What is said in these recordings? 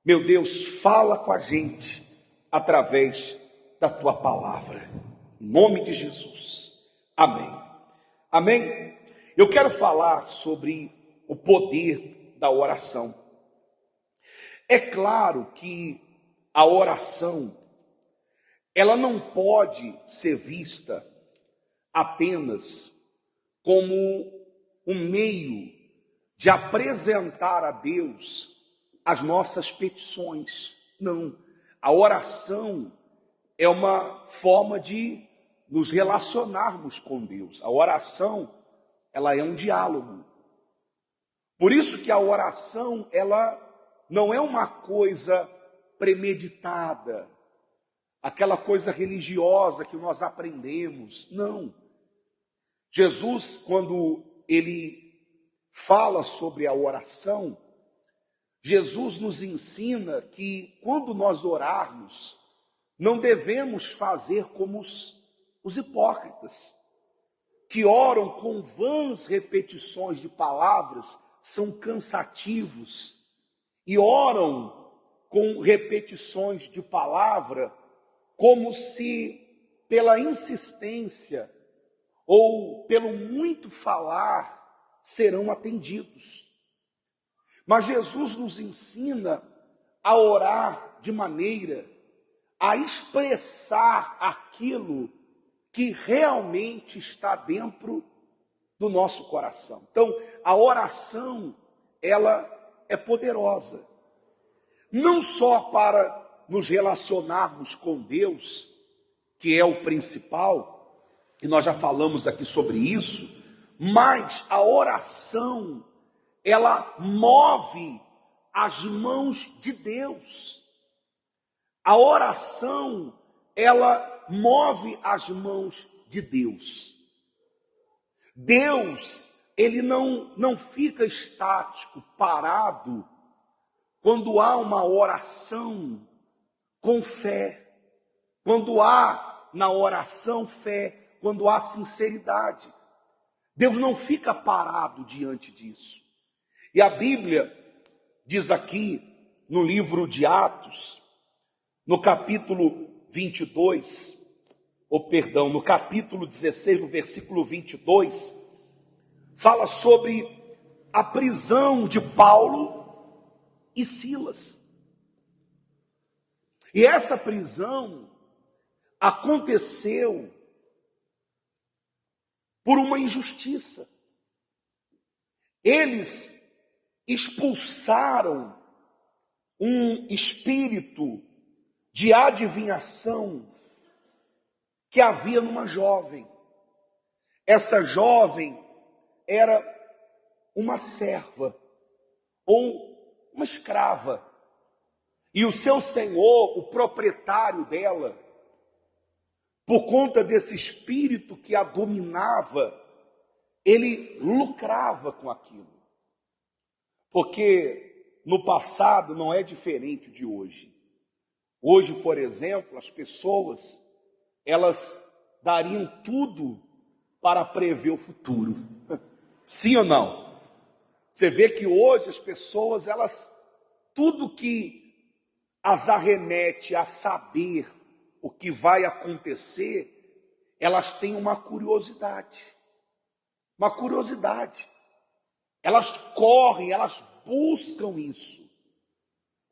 Meu Deus, fala com a gente através da tua palavra. Em nome de Jesus. Amém. Amém. Eu quero falar sobre o poder da oração. É claro que a oração, ela não pode ser vista apenas como um meio de apresentar a Deus as nossas petições. Não. A oração é uma forma de nos relacionarmos com Deus. A oração, ela é um diálogo. Por isso que a oração, ela não é uma coisa premeditada, aquela coisa religiosa que nós aprendemos. Não. Jesus, quando ele fala sobre a oração, Jesus nos ensina que quando nós orarmos, não devemos fazer como os hipócritas, que oram com vãs repetições de palavras, são cansativos, e oram com repetições de palavra, como se pela insistência ou pelo muito falar serão atendidos. Mas Jesus nos ensina a orar de maneira a expressar aquilo que realmente está dentro do nosso coração. Então, a oração, ela é poderosa. Não só para nos relacionarmos com Deus, que é o principal, e nós já falamos aqui sobre isso, mas a oração, ela move as mãos de Deus. A oração, ela move as mãos de Deus. Deus, ele não fica estático, parado, quando há uma oração com fé, quando há na oração fé, quando há sinceridade. Deus não fica parado diante disso. E a Bíblia diz aqui, no livro de Atos, no capítulo 22, no capítulo 16, no versículo 22, fala sobre a prisão de Paulo e Silas. E essa prisão aconteceu por uma injustiça. Eles expulsaram um espírito de adivinhação que havia numa jovem. Essa jovem era uma serva ou uma escrava. E o seu senhor, o proprietário dela, por conta desse espírito que a dominava, ele lucrava com aquilo. Porque no passado não é diferente de hoje. Hoje, por exemplo, as pessoas, elas dariam tudo para prever o futuro. Sim ou não? Você vê que hoje as pessoas, tudo que as arremete a saber o que vai acontecer, elas têm uma curiosidade. Uma curiosidade. Elas correm, elas buscam isso.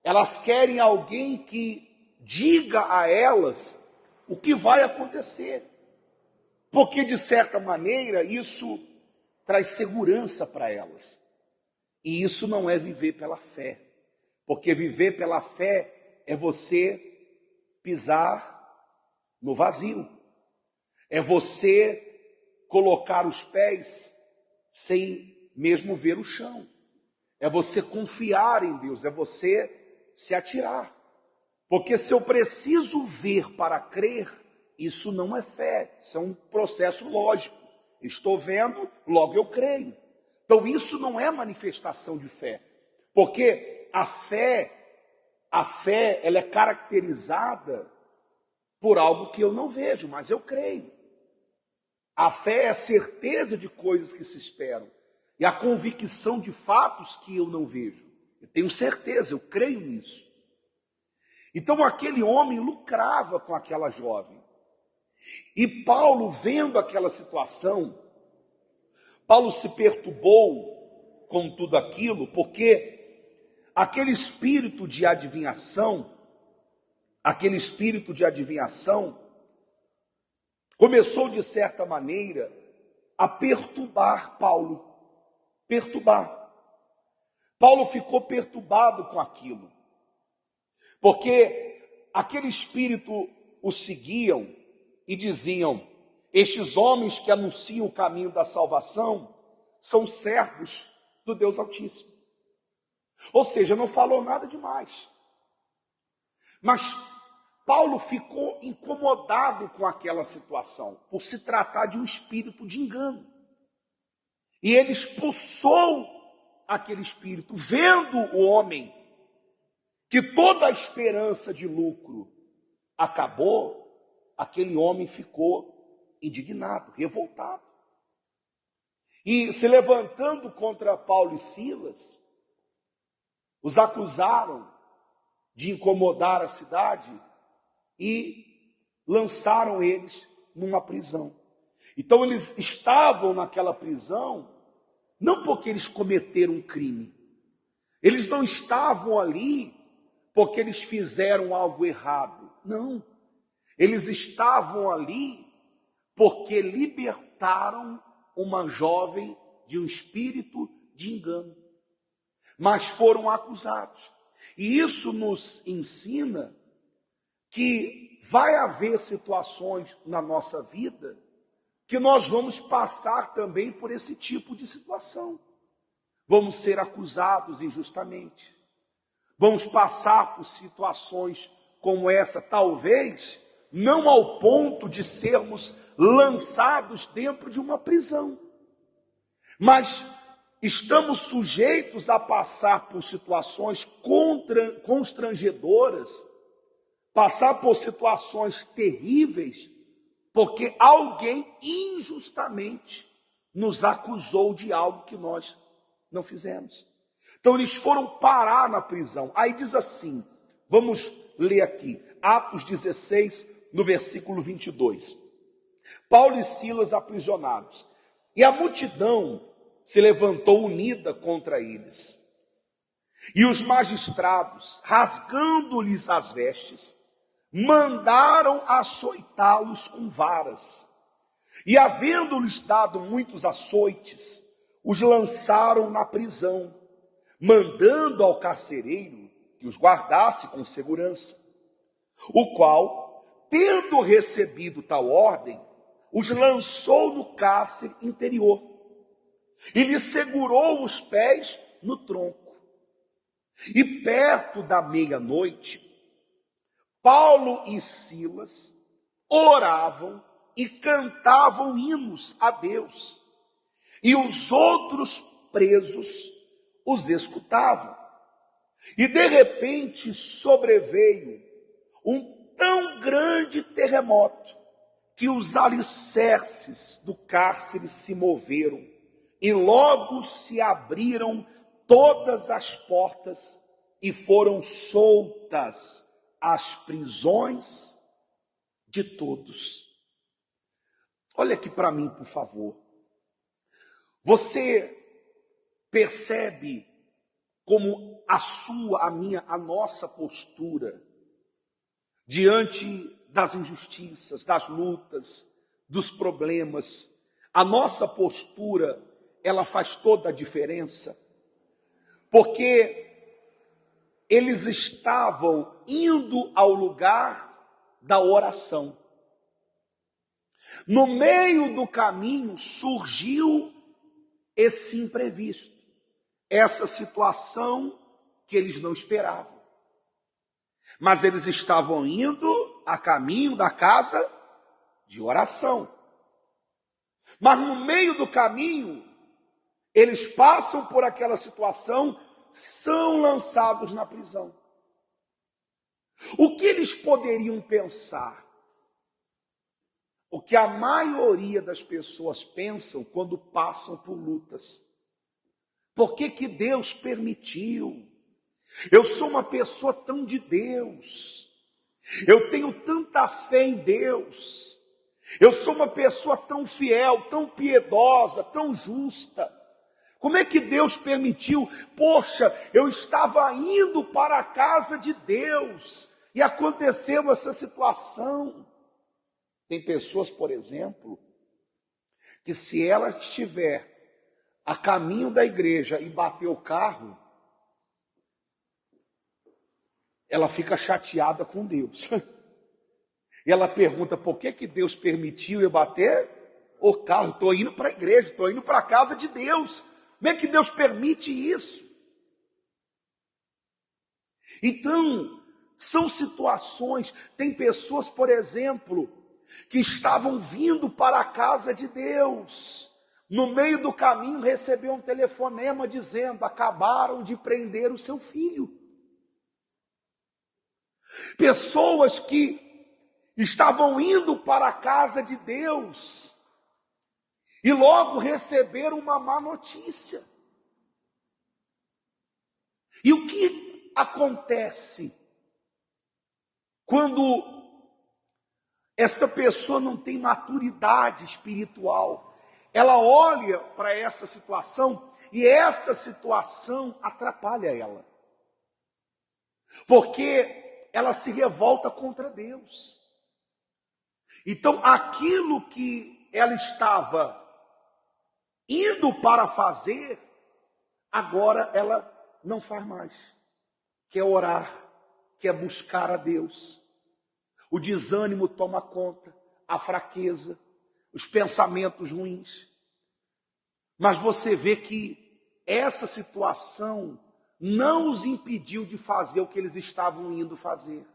Elas querem alguém que diga a elas o que vai acontecer. Porque, de certa maneira, isso traz segurança para elas. E isso não é viver pela fé. Porque viver pela fé é você pisar no vazio. É você colocar os pés sem mesmo ver o chão. É você confiar em Deus, é você se atirar. Porque se eu preciso ver para crer, isso não é fé, isso é um processo lógico. Estou vendo, logo eu creio. Então isso não é manifestação de fé. Porque a fé, ela é caracterizada por algo que eu não vejo, mas eu creio. A fé é a certeza de coisas que se esperam. E a convicção de fatos que eu não vejo. Eu tenho certeza, eu creio nisso. Então aquele homem lucrava com aquela jovem. E Paulo, vendo aquela situação, Paulo se perturbou com tudo aquilo, porque aquele espírito de adivinhação começou de certa maneira a perturbar Paulo. Paulo ficou perturbado com aquilo, porque aquele espírito o seguiam e diziam: estes homens que anunciam o caminho da salvação são servos do Deus Altíssimo. Ou seja, não falou nada demais. Mas Paulo ficou incomodado com aquela situação, por se tratar de um espírito de engano. E ele expulsou aquele espírito, vendo o homem que toda a esperança de lucro acabou, aquele homem ficou indignado, revoltado. E se levantando contra Paulo e Silas, os acusaram de incomodar a cidade e lançaram eles numa prisão. Então eles estavam naquela prisão não porque eles cometeram um crime. Eles não estavam ali porque eles fizeram algo errado. Não. Eles estavam ali porque libertaram uma jovem de um espírito de engano. Mas foram acusados. E isso nos ensina que vai haver situações na nossa vida que nós vamos passar também por esse tipo de situação. Vamos ser acusados injustamente. Vamos passar por situações como essa, talvez não ao ponto de sermos lançados dentro de uma prisão, mas estamos sujeitos a passar por situações constrangedoras, passar por situações terríveis, porque alguém injustamente nos acusou de algo que nós não fizemos. Então eles foram parar na prisão. Aí diz assim, vamos ler aqui, Atos 16, no versículo 22. Paulo e Silas aprisionados. E a multidão se levantou unida contra eles. E os magistrados, rasgando-lhes as vestes, mandaram açoitá-los com varas. E havendo-lhes dado muitos açoites, os lançaram na prisão, mandando ao carcereiro que os guardasse com segurança, o qual, tendo recebido tal ordem, os lançou no cárcere interior e lhe segurou os pés no tronco. E perto da meia-noite, Paulo e Silas oravam e cantavam hinos a Deus, e os outros presos os escutavam. E de repente sobreveio um tão grande terremoto que os alicerces do cárcere se moveram e logo se abriram todas as portas e foram soltas as prisões de todos. Olha aqui para mim, por favor. Você percebe como a nossa postura diante das injustiças, das lutas, dos problemas, a nossa postura, ela faz toda a diferença, porque eles estavam indo ao lugar da oração. No meio do caminho surgiu esse imprevisto, essa situação que eles não esperavam. Mas eles estavam indo a caminho da casa de oração. Mas no meio do caminho, eles passam por aquela situação, são lançados na prisão. O que eles poderiam pensar? O que a maioria das pessoas pensam quando passam por lutas. Por que que Deus permitiu? Eu sou uma pessoa tão de Deus. Eu tenho tanta fé em Deus. Eu sou uma pessoa tão fiel, tão piedosa, tão justa. Como é que Deus permitiu? Poxa, eu estava indo para a casa de Deus e aconteceu essa situação. Tem pessoas, por exemplo, que se ela estiver a caminho da igreja e bater o carro, ela fica chateada com Deus. E ela pergunta, por que Deus permitiu eu bater o carro? Estou indo para a igreja, estou indo para a casa de Deus. Como é que Deus permite isso? Então, são situações, tem pessoas, por exemplo, que estavam vindo para a casa de Deus. No meio do caminho recebeu um telefonema dizendo, acabaram de prender o seu filho. Pessoas que estavam indo para a casa de Deus e logo receberam uma má notícia. E o que acontece quando esta pessoa não tem maturidade espiritual? Ela olha para essa situação e esta situação atrapalha ela, porque ela se revolta contra Deus. Então, aquilo que ela estava indo para fazer, agora ela não faz mais. Quer orar, quer buscar a Deus. O desânimo toma conta, a fraqueza, os pensamentos ruins. Mas você vê que essa situação não os impediu de fazer o que eles estavam indo fazer.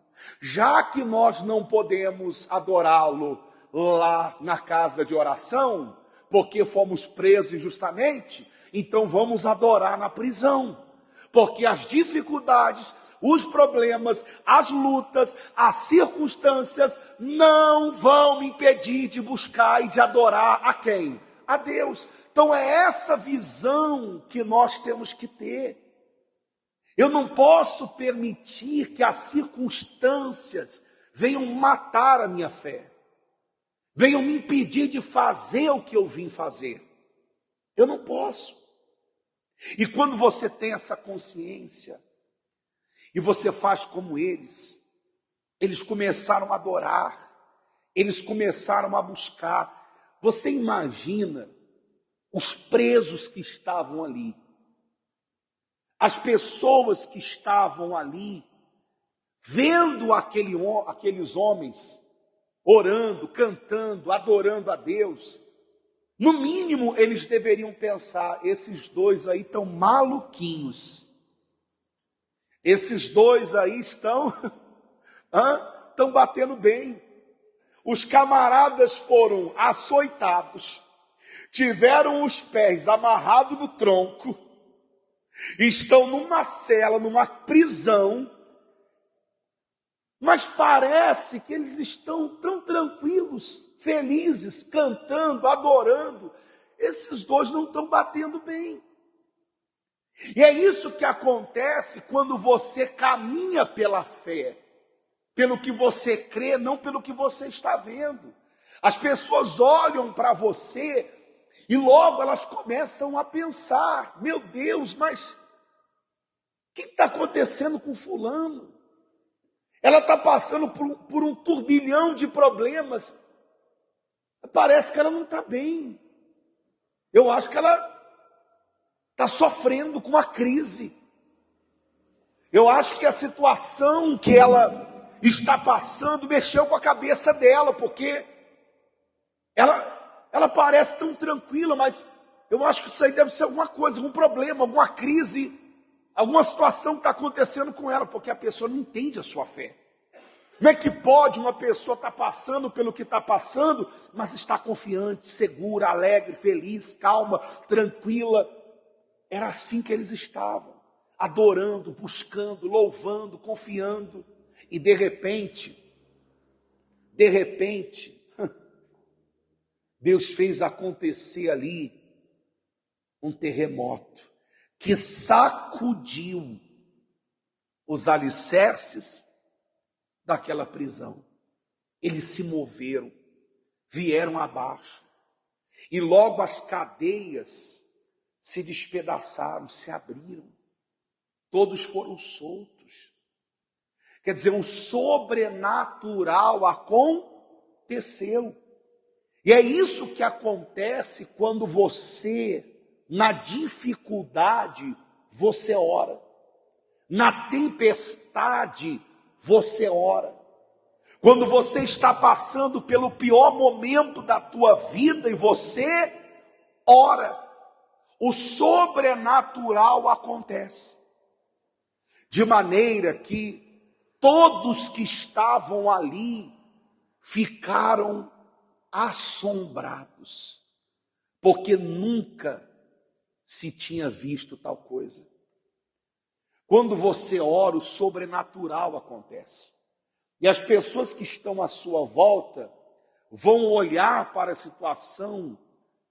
Já que nós não podemos adorá-lo lá na casa de oração, porque fomos presos injustamente, então vamos adorar na prisão. Porque as dificuldades, os problemas, as lutas, as circunstâncias não vão me impedir de buscar e de adorar a quem? A Deus. Então é essa visão que nós temos que ter. Eu não posso permitir que as circunstâncias venham matar a minha fé, venham me impedir de fazer o que eu vim fazer. Eu não posso. E quando você tem essa consciência, e você faz como eles começaram a adorar, eles começaram a buscar. Você imagina os presos que estavam ali, as pessoas que estavam ali, vendo aqueles homens orando, cantando, adorando a Deus. No mínimo, eles deveriam pensar, esses dois aí estão maluquinhos. Esses dois aí estão batendo bem. Os camaradas foram açoitados, tiveram os pés amarrados no tronco, estão numa cela, numa prisão, mas parece que eles estão tão tranquilos, felizes, cantando, adorando. Esses dois não estão batendo bem. E é isso que acontece quando você caminha pela fé, pelo que você crê, não pelo que você está vendo. As pessoas olham para você e logo elas começam a pensar, meu Deus, mas o que está acontecendo com fulano? Ela está passando por um turbilhão de problemas. Parece que ela não está bem. Eu acho que ela está sofrendo com uma crise. Eu acho que a situação que ela está passando mexeu com a cabeça dela, porque ela parece tão tranquila, mas eu acho que isso aí deve ser alguma coisa, algum problema, alguma crise, alguma situação que está acontecendo com ela, porque a pessoa não entende a sua fé. Como é que pode uma pessoa estar passando pelo que está passando, mas está confiante, segura, alegre, feliz, calma, tranquila? Era assim que eles estavam, adorando, buscando, louvando, confiando. E de repente, Deus fez acontecer ali um terremoto que sacudiu os alicerces daquela prisão. Eles se moveram, vieram abaixo, e logo as cadeias se despedaçaram, se abriram. Todos foram soltos. Quer dizer, um sobrenatural aconteceu. E é isso que acontece quando você, na dificuldade, você ora. Na tempestade, você ora. Quando você está passando pelo pior momento da tua vida e você ora, o sobrenatural acontece. De maneira que todos que estavam ali ficaram assombrados, porque nunca se tinha visto tal coisa. Quando você ora, o sobrenatural acontece. E as pessoas que estão à sua volta vão olhar para a situação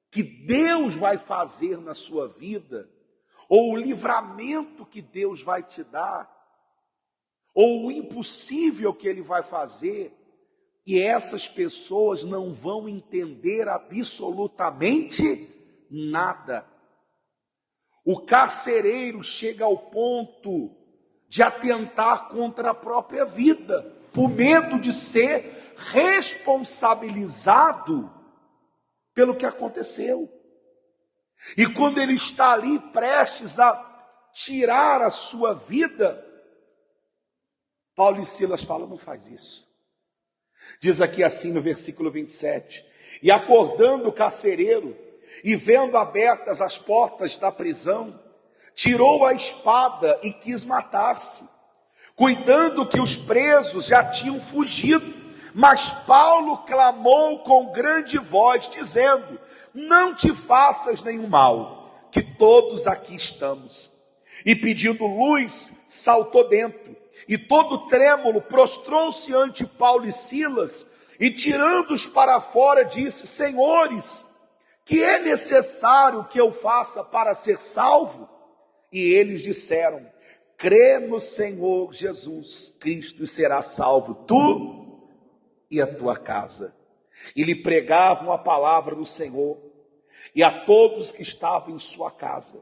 que Deus vai fazer na sua vida, ou o livramento que Deus vai te dar, ou o impossível que Ele vai fazer, e essas pessoas não vão entender absolutamente nada. O carcereiro chega ao ponto de atentar contra a própria vida, por medo de ser responsabilizado pelo que aconteceu. E quando ele está ali prestes a tirar a sua vida, Paulo e Silas falam: não faz isso. Diz aqui assim no versículo 27, e acordando o carcereiro, e vendo abertas as portas da prisão, tirou a espada e quis matar-se, cuidando que os presos já tinham fugido. Mas Paulo clamou com grande voz, dizendo: não te faças nenhum mal, que todos aqui estamos. E pedindo luz, saltou dentro, e todo trêmulo prostrou-se ante Paulo e Silas, e tirando-os para fora, disse: senhores, que é necessário que eu faça para ser salvo? E eles disseram: crê no Senhor Jesus Cristo e serás salvo, tu e a tua casa. E lhe pregavam a palavra do Senhor, e a todos que estavam em sua casa.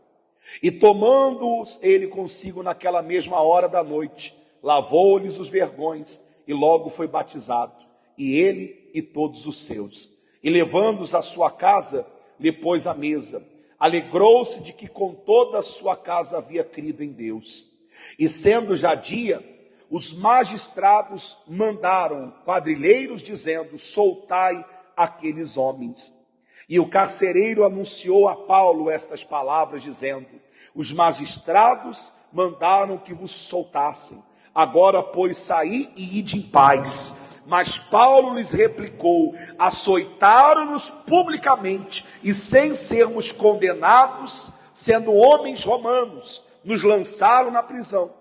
E tomando-os ele consigo naquela mesma hora da noite, lavou-lhes os vergões, e logo foi batizado, e ele e todos os seus. E levando-os à sua casa, lhe pôs à mesa. Alegrou-se de que com toda a sua casa havia crido em Deus. E sendo já dia, os magistrados mandaram quadrilheiros, dizendo: soltai aqueles homens. E o carcereiro anunciou a Paulo estas palavras, dizendo: os magistrados mandaram que vos soltassem. Agora, pois, saí e ide em paz. Mas Paulo lhes replicou: açoitaram-nos publicamente, e sem sermos condenados, sendo homens romanos, nos lançaram na prisão.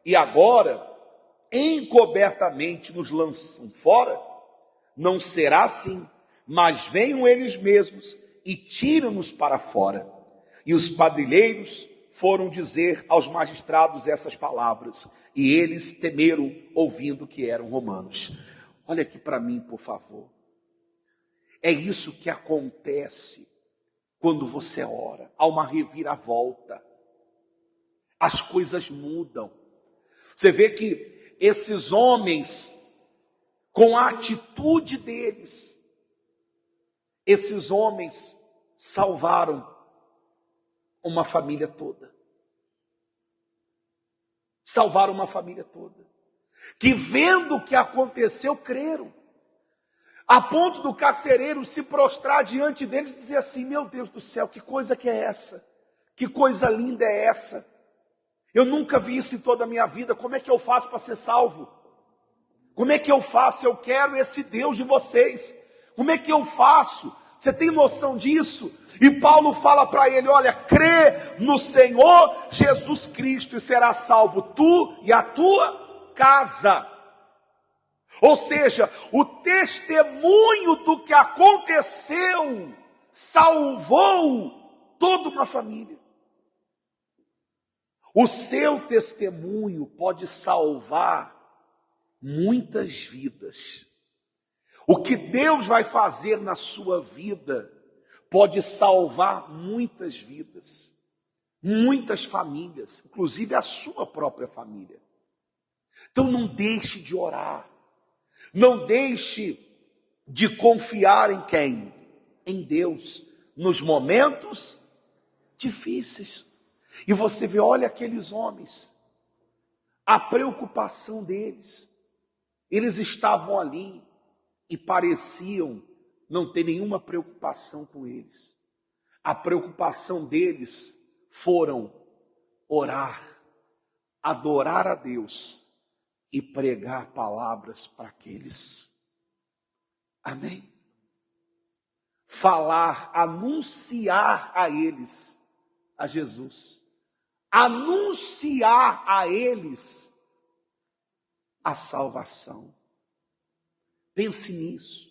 E agora, encobertamente nos lançam fora? Não será assim, mas venham eles mesmos e tiram-nos para fora. E os quadrilheiros foram dizer aos magistrados essas palavras, e eles temeram, ouvindo que eram romanos. Olha aqui para mim, por favor. É isso que acontece quando você ora. Há uma reviravolta. As coisas mudam. Você vê que esses homens, com a atitude deles, esses homens salvaram uma família toda. Salvaram uma família toda. Que vendo o que aconteceu, creram. A ponto do carcereiro se prostrar diante deles e dizer assim: meu Deus do céu, que coisa que é essa? Que coisa linda é essa? Eu nunca vi isso em toda a minha vida. Como é que eu faço para ser salvo? Como é que eu faço? Eu quero esse Deus de vocês. Como é que eu faço? Você tem noção disso? E Paulo fala para ele: olha, crê no Senhor Jesus Cristo e será salvo tu e a tua casa. Ou seja, o testemunho do que aconteceu salvou toda uma família. O seu testemunho pode salvar muitas vidas. O que Deus vai fazer na sua vida pode salvar muitas vidas, muitas famílias, inclusive a sua própria família. Então não deixe de orar, não deixe de confiar em quem? Em Deus, nos momentos difíceis. E você vê, olha aqueles homens, a preocupação deles, eles estavam ali e pareciam não ter nenhuma preocupação com eles. A preocupação deles foram orar, adorar a Deus e pregar palavras para aqueles. Amém? Falar, anunciar a eles, a Jesus. Anunciar a eles a salvação. Pense nisso.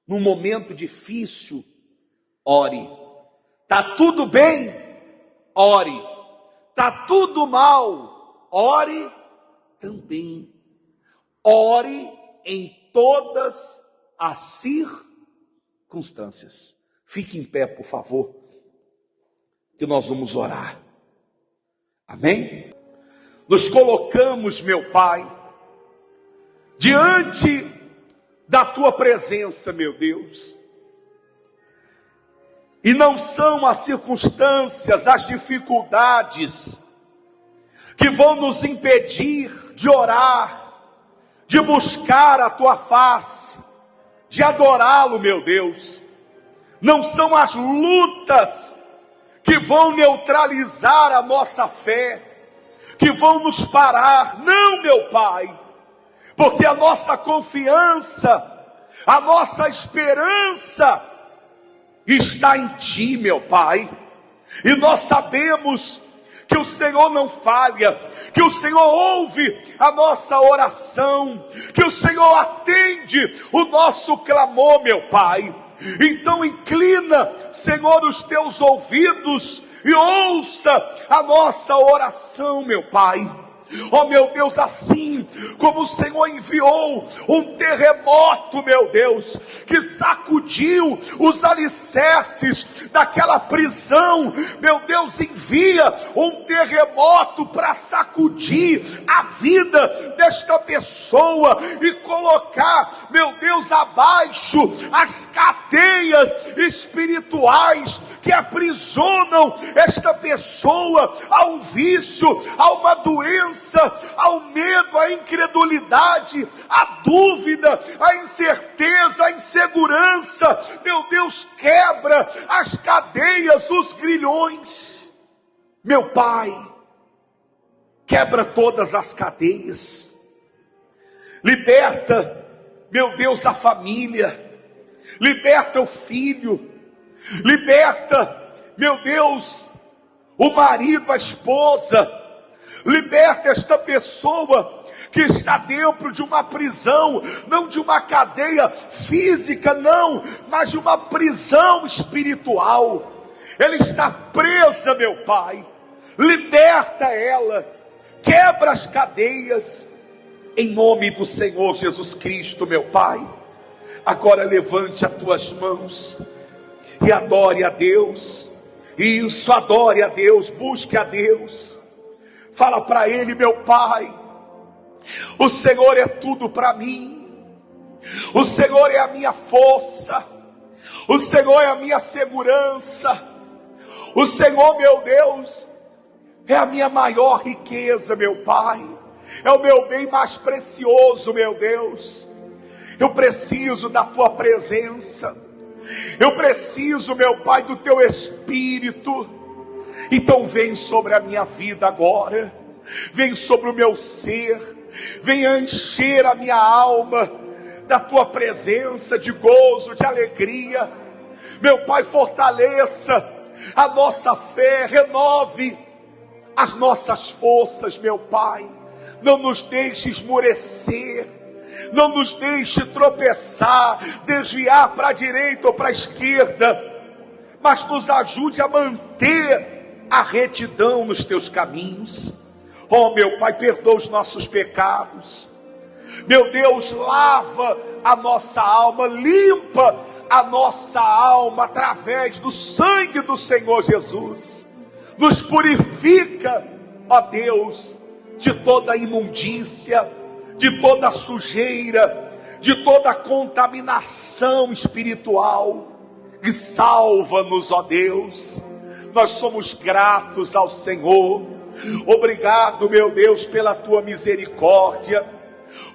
Num momento difícil, ore. Tá tudo bem? Ore. Tá tudo mal? Ore também. Ore em todas as circunstâncias. Fique em pé, por favor, que nós vamos orar. Amém? Nos colocamos, meu Pai, diante da Tua presença, meu Deus. E não são as circunstâncias, as dificuldades que vão nos impedir de orar, de buscar a Tua face, de adorá-lo, meu Deus. Não são as lutas que vão neutralizar a nossa fé, que vão nos parar. Não, meu Pai, porque a nossa confiança, a nossa esperança está em Ti, meu Pai. E nós sabemos que o Senhor não falha, que o Senhor ouve a nossa oração, que o Senhor atende o nosso clamor, meu Pai. Então inclina, Senhor, os Teus ouvidos e ouça a nossa oração, meu Pai. Oh, meu Deus, assim como o Senhor enviou um terremoto, meu Deus, que sacudiu os alicerces daquela prisão, meu Deus, envia um terremoto para sacudir a vida desta pessoa e colocar, meu Deus, abaixo as cadeias espirituais que aprisionam esta pessoa ao vício, a uma doença, ao medo, à incredulidade, à dúvida, à incerteza, à insegurança. Meu Deus, quebra as cadeias, os grilhões. Meu Pai, quebra todas as cadeias. Liberta, meu Deus, a família. Liberta o filho. Liberta, meu Deus, o marido, a esposa. Liberta esta pessoa que está dentro de uma prisão, não de uma cadeia física, não, mas de uma prisão espiritual. Ela está presa, meu Pai. Liberta ela, quebra as cadeias, em nome do Senhor Jesus Cristo, meu Pai. Agora levante as tuas mãos e adore a Deus. Isso, adore a Deus, busque a Deus. Fala para Ele, meu Pai, o Senhor é tudo para mim, o Senhor é a minha força, o Senhor é a minha segurança, o Senhor, meu Deus, é a minha maior riqueza, meu Pai, é o meu bem mais precioso, meu Deus. Eu preciso da Tua presença, eu preciso, meu Pai, do Teu Espírito. Então vem sobre a minha vida agora, vem sobre o meu ser, vem encher a minha alma da Tua presença, de gozo, de alegria. Meu Pai, fortaleça a nossa fé, renove as nossas forças, meu Pai. Não nos deixe esmorecer, não nos deixe tropeçar, desviar para a direita ou para a esquerda, mas nos ajude a manter a retidão nos Teus caminhos. Oh, meu Pai, perdoa os nossos pecados, Meu Deus, lava a nossa alma, limpa a nossa alma através do sangue do Senhor Jesus. Nos purifica, ó Deus, de toda imundícia, de toda sujeira, de toda contaminação espiritual, e salva-nos, ó Deus. Nós somos gratos ao Senhor. Obrigado, meu Deus, pela tua misericórdia.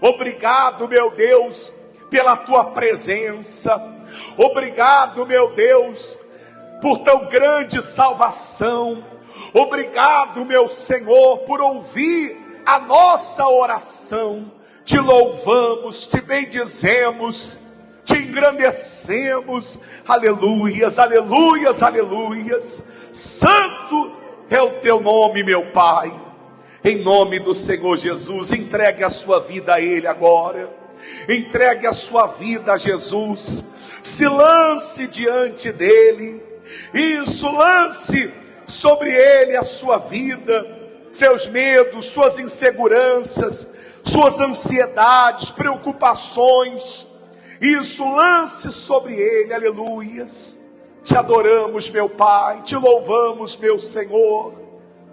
Obrigado, meu Deus, pela tua presença. Obrigado, meu Deus, por tão grande salvação. Obrigado, meu Senhor, por ouvir a nossa oração. Te louvamos, te bendizemos, te engrandecemos. Aleluias, aleluias, aleluias. Santo é o teu nome, meu Pai. Em nome do Senhor Jesus, entregue a sua vida a Ele agora. Entregue a sua vida a Jesus. Se lance diante dEle. Isso, lance sobre Ele a sua vida, seus medos, suas inseguranças, suas ansiedades, preocupações. Isso, lance sobre Ele, aleluias. Te adoramos, meu Pai, te louvamos, meu Senhor.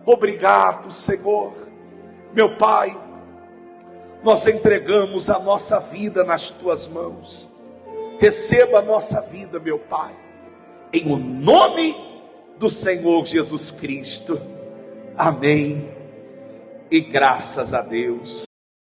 Obrigado, Senhor. Meu Pai, nós entregamos a nossa vida nas tuas mãos. Receba a nossa vida, meu Pai, em o nome do Senhor Jesus Cristo. Amém. E graças a Deus.